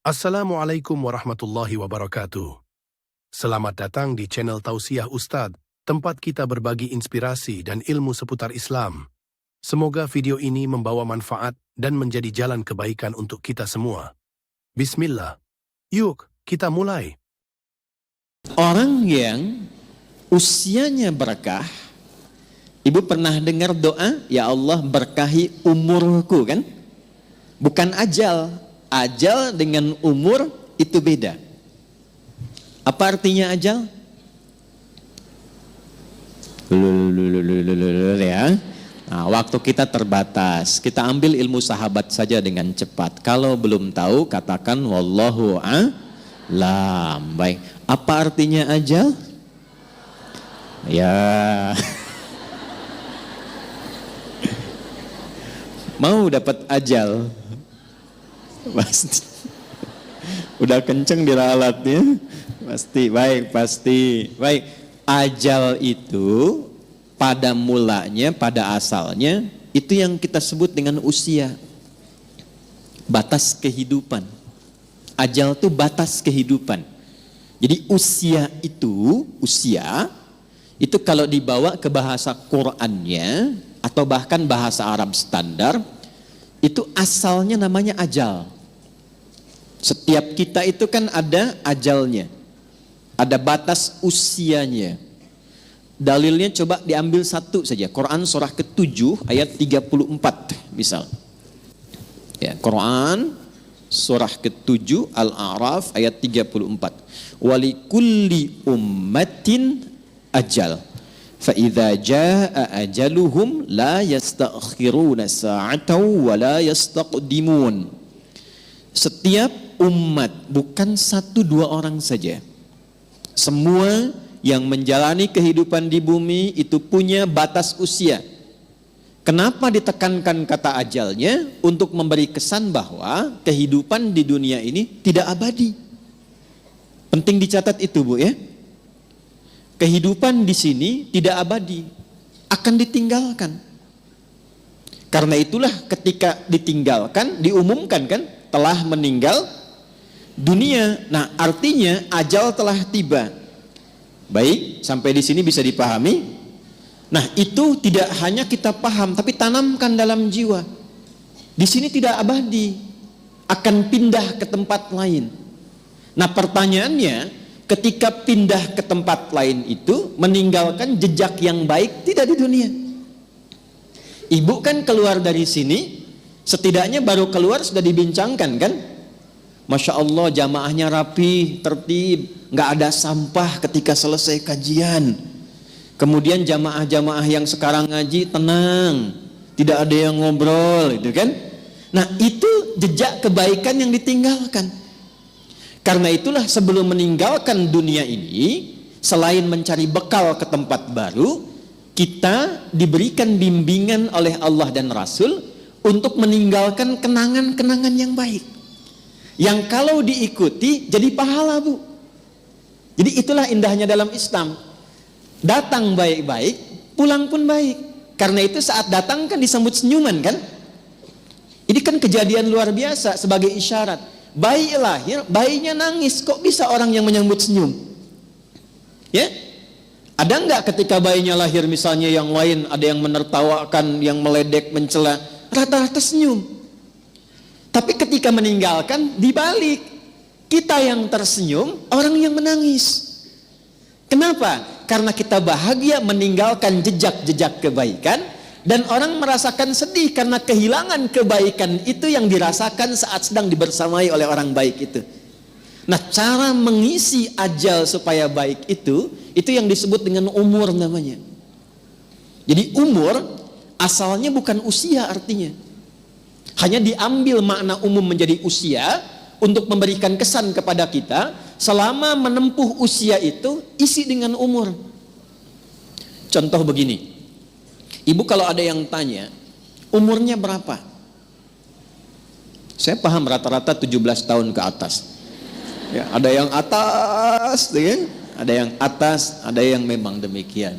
Assalamualaikum warahmatullahi wabarakatuh. Selamat datang di channel Tausiah Ustadz, tempat kita berbagi inspirasi dan ilmu seputar Islam. Semoga video ini membawa manfaat dan menjadi jalan kebaikan untuk kita semua. Bismillah. Yuk, kita mulai. Orang yang usianya berkah, ibu pernah dengar doa, ya Allah berkahi umurku kan? Bukan ajal. Ajal dengan umur itu beda. Apa artinya ajal? Ya. Nah, waktu kita terbatas. Kita ambil ilmu sahabat saja dengan cepat. Kalau belum tahu, katakan wallahu a'lam. Baik. Apa artinya ajal? Ya. Mau dapat ajal? Pasti. Udah kenceng diralatnya. Pasti. Baik, pasti. Baik. Ajal itu pada mulanya, pada asalnya, itu yang kita sebut dengan usia. Batas kehidupan. Ajal itu batas kehidupan. Jadi usia itu kalau dibawa ke bahasa Qur'annya atau bahkan bahasa Arab standar, itu asalnya namanya ajal. Setiap kita itu kan ada ajalnya, ada batas usianya. Dalilnya coba diambil satu saja, Quran surah ke-7 ayat 34 misal. Ya, Quran surah ke-7 Al-A'raf ayat 34. Walikulli ummatin ajal. فَإِذَا جَاءَ أَجَلُهُمْ لَا يَسْتَأْخِرُونَ سَاعَةً وَلَا يَسْتَقْدِمُونَ. Setiap umat, bukan satu dua orang saja, semua yang menjalani kehidupan di bumi itu punya batas usia. Kenapa ditekankan kata ajalnya? Untuk memberi kesan bahwa kehidupan di dunia ini tidak abadi. Penting dicatat itu, Bu, ya. Kehidupan di sini tidak abadi, akan ditinggalkan. Karena itulah ketika ditinggalkan, diumumkan kan, telah meninggal dunia. Nah, artinya ajal telah tiba. Baik, sampai di sini bisa dipahami. Nah, itu tidak hanya kita paham, tapi tanamkan dalam jiwa. Di sini tidak abadi, akan pindah ke tempat lain. Nah, pertanyaannya, ketika pindah ke tempat lain itu meninggalkan jejak yang baik tidak di dunia. Ibu kan keluar dari sini, setidaknya baru keluar sudah dibincangkan kan? Masya Allah, jamaahnya rapi, tertib, nggak ada sampah ketika selesai kajian. Kemudian jamaah-jamaah yang sekarang ngaji tenang, tidak ada yang ngobrol, itu kan? Nah, itu jejak kebaikan yang ditinggalkan. Karena itulah sebelum meninggalkan dunia ini, selain mencari bekal ke tempat baru, kita diberikan bimbingan oleh Allah dan Rasul untuk meninggalkan kenangan-kenangan yang baik. Yang kalau diikuti jadi pahala, Bu. Jadi itulah indahnya dalam Islam. Datang baik-baik, pulang pun baik. Karena itu saat datang kan disambut senyuman kan? Ini kan kejadian luar biasa sebagai isyarat. Bayi lahir, bayinya nangis, kok bisa orang yang menyambut senyum? Ya, ada nggak ketika bayinya lahir misalnya yang lain ada yang menertawakan, yang meledek, mencela, rata-rata senyum. Tapi ketika meninggalkan dibalik, kita yang tersenyum, orang yang menangis. Kenapa? Karena kita bahagia meninggalkan jejak-jejak kebaikan. Dan orang merasakan sedih karena kehilangan kebaikan itu yang dirasakan saat sedang dibersamai oleh orang baik itu. Nah, cara mengisi ajal supaya baik itu yang disebut dengan umur namanya. Jadi umur asalnya bukan usia artinya. Hanya diambil makna umum menjadi usia untuk memberikan kesan kepada kita selama menempuh usia itu isi dengan umur. Contoh begini. Ibu kalau ada yang tanya, umurnya berapa? Saya paham rata-rata 17 tahun ke atas. Ya, ada yang atas, ya? Ada yang atas, ada yang memang demikian.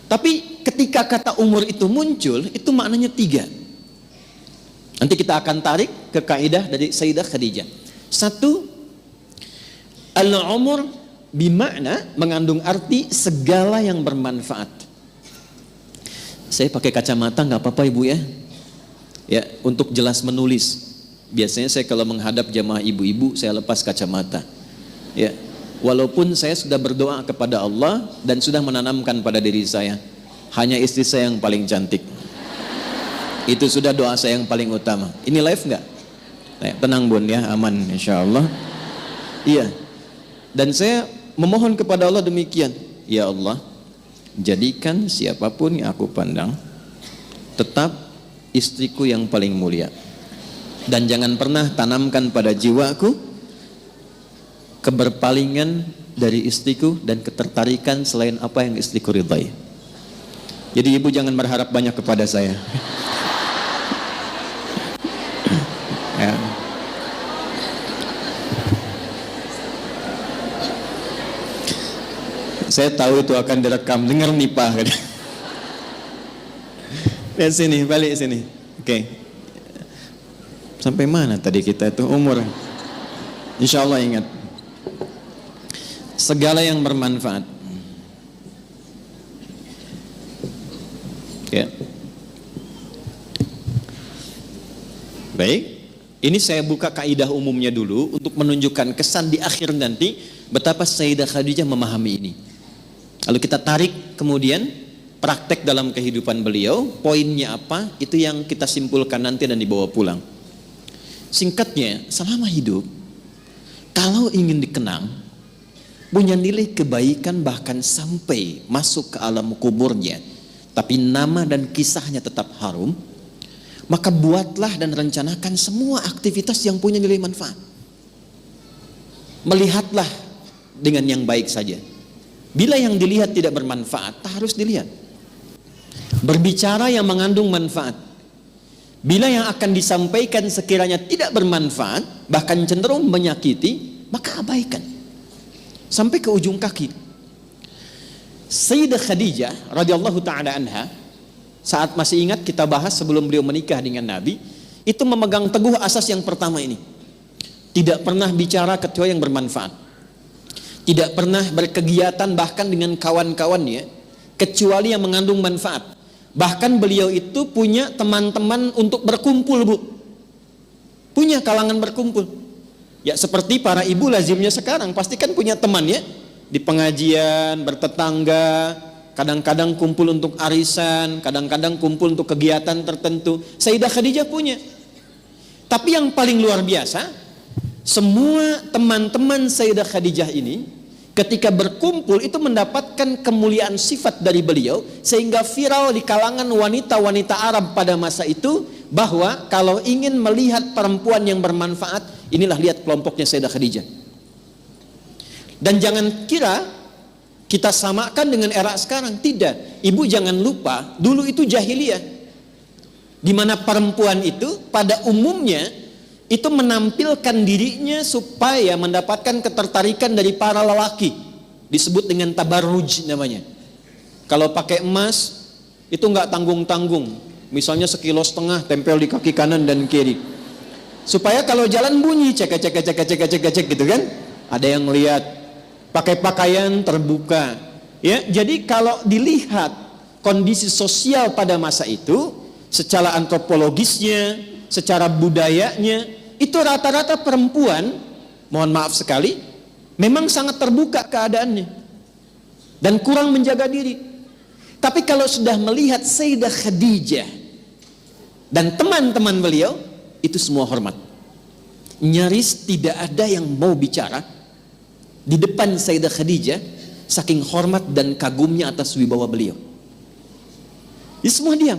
Tapi ketika kata umur itu muncul, itu maknanya 3. Nanti kita akan tarik ke kaidah dari Sayyidah Khadijah. Satu, al-umur bimakna mengandung arti segala yang bermanfaat. Saya pakai kacamata nggak apa-apa ibu ya. Ya, untuk jelas menulis. Biasanya saya kalau menghadap jamaah ibu-ibu saya lepas kacamata. Ya, walaupun saya sudah berdoa kepada Allah dan sudah menanamkan pada diri saya, hanya istri saya yang paling cantik. Itu sudah doa saya yang paling utama. Ini live nggak? Tenang bun ya, aman insya Allah. Iya. Dan saya memohon kepada Allah demikian. Ya Allah, jadikan siapapun yang aku pandang tetap istriku yang paling mulia. Dan jangan pernah tanamkan pada jiwaku keberpalingan dari istriku dan ketertarikan selain apa yang istriku ridhai. Jadi ibu jangan berharap banyak kepada saya. Ya. Saya tahu itu akan direkam, dengar nih Pak. Lihat sini, balik sini. Oke. Sampai mana tadi kita itu umur? Insya Allah ingat. Segala yang bermanfaat. Ya. Baik. Ini saya buka kaidah umumnya dulu untuk menunjukkan kesan di akhir nanti betapa Sayyidah Khadijah memahami ini. Lalu kita tarik kemudian praktek dalam kehidupan beliau, poinnya apa, itu yang kita simpulkan nanti dan dibawa pulang. Singkatnya, selama hidup, kalau ingin dikenang, punya nilai kebaikan bahkan sampai masuk ke alam kuburnya, tapi nama dan kisahnya tetap harum, maka buatlah dan rencanakan semua aktivitas yang punya nilai manfaat. Melihatlah dengan yang baik saja. Bila yang dilihat tidak bermanfaat, tak harus dilihat. Berbicara yang mengandung manfaat. Bila yang akan disampaikan sekiranya tidak bermanfaat, bahkan cenderung menyakiti, maka abaikan. Sampai ke ujung kaki. Sayyidah Khadijah radhiyallahu taala anha, saat masih ingat kita bahas sebelum beliau menikah dengan Nabi, itu memegang teguh asas yang pertama ini. Tidak pernah bicara kecuali yang bermanfaat. Tidak pernah berkegiatan bahkan dengan kawan-kawannya kecuali yang mengandung manfaat. Bahkan beliau itu punya teman-teman untuk berkumpul, Bu. Punya kalangan berkumpul. Ya seperti para ibu lazimnya sekarang, pasti kan punya teman ya. Di pengajian, bertetangga, kadang-kadang kumpul untuk arisan, kadang-kadang kumpul untuk kegiatan tertentu. Sayyidah Khadijah punya. Tapi yang paling luar biasa, semua teman-teman Sayyidah Khadijah ini ketika berkumpul itu mendapatkan kemuliaan sifat dari beliau, sehingga viral di kalangan wanita-wanita Arab pada masa itu bahwa kalau ingin melihat perempuan yang bermanfaat, inilah lihat kelompoknya Sayyidah Khadijah. Dan jangan kira kita samakan dengan era sekarang, tidak. Ibu jangan lupa, dulu itu jahiliyah, di mana perempuan itu pada umumnya itu menampilkan dirinya supaya mendapatkan ketertarikan dari para lelaki. Disebut dengan tabarruj namanya. Kalau pakai emas itu nggak tanggung-tanggung. Misalnya 1,5 kilo tempel di kaki kanan dan kiri. Supaya kalau jalan bunyi cek gitu kan. Ada yang lihat. Pakai pakaian terbuka. Ya, jadi kalau dilihat kondisi sosial pada masa itu, secara antropologisnya, secara budayanya, itu rata-rata perempuan, mohon maaf sekali, memang sangat terbuka keadaannya dan kurang menjaga diri. Tapi kalau sudah melihat Sayyidah Khadijah dan teman-teman beliau, itu semua hormat. Nyaris tidak ada yang mau bicara di depan Sayyidah Khadijah, saking hormat dan kagumnya atas wibawa beliau. Ini semua diam.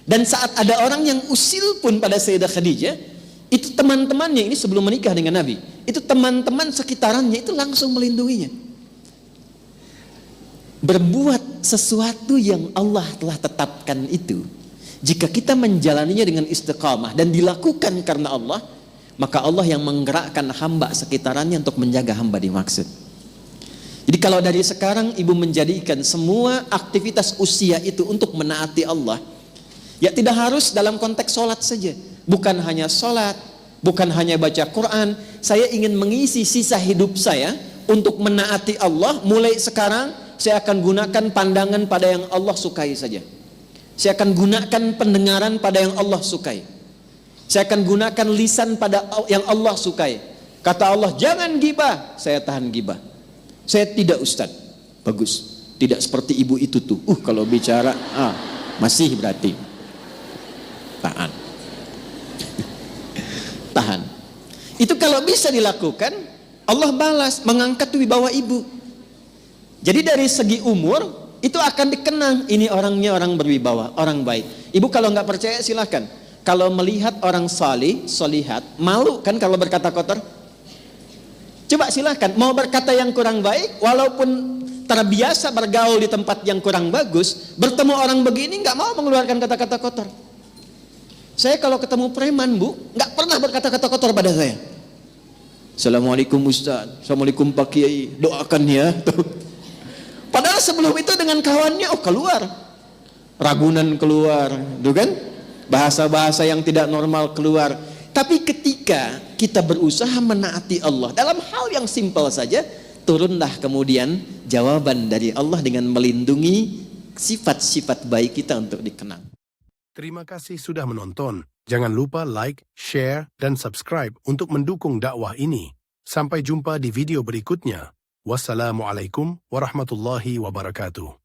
Dan saat ada orang yang usil pun pada Sayyidah Khadijah, itu teman-temannya, ini sebelum menikah dengan Nabi, itu teman-teman sekitarannya itu langsung melindunginya. Berbuat sesuatu yang Allah telah tetapkan itu, jika kita menjalaninya dengan istiqamah dan dilakukan karena Allah, maka Allah yang menggerakkan hamba sekitarannya untuk menjaga hamba dimaksud. Jadi kalau dari sekarang ibu menjadikan semua aktivitas usia itu untuk menaati Allah, ya tidak harus dalam konteks sholat saja. Bukan hanya sholat, Bukan hanya baca Quran, saya ingin mengisi sisa hidup saya untuk menaati Allah. Mulai sekarang saya akan gunakan pandangan pada yang Allah sukai saja. Saya akan gunakan pendengaran pada yang Allah sukai. Saya akan gunakan lisan pada yang Allah sukai. Kata Allah, jangan gibah. Saya tahan gibah. Saya tidak, Ustaz. Bagus. Tidak seperti ibu itu tuh. Kalau bicara, masih berarti. Tahan. Tahan. Itu kalau bisa dilakukan, Allah balas, mengangkat wibawa ibu. Jadi dari segi umur, itu akan dikenang, ini orangnya orang berwibawa, orang baik. Ibu kalau nggak percaya silahkan. Kalau melihat orang salih, solihat, malu kan kalau berkata kotor? Coba silahkan, mau berkata yang kurang baik, walaupun terbiasa bergaul di tempat yang kurang bagus, bertemu orang begini nggak mau mengeluarkan kata-kata kotor. Saya kalau ketemu preman, Bu, nggak pernah berkata-kata kotor pada saya. Assalamualaikum Ustaz, Assalamualaikum Pak Kiai, doakan ya. Padahal sebelum itu dengan kawannya, keluar. Ragunan keluar, tuh kan? Bahasa-bahasa yang tidak normal keluar. Tapi ketika kita berusaha menaati Allah, dalam hal yang simpel saja, turunlah kemudian jawaban dari Allah dengan melindungi sifat-sifat baik kita untuk dikenang. Terima kasih sudah menonton. Jangan lupa like, share, dan subscribe untuk mendukung dakwah ini. Sampai jumpa di video berikutnya. Wassalamualaikum warahmatullahi wabarakatuh.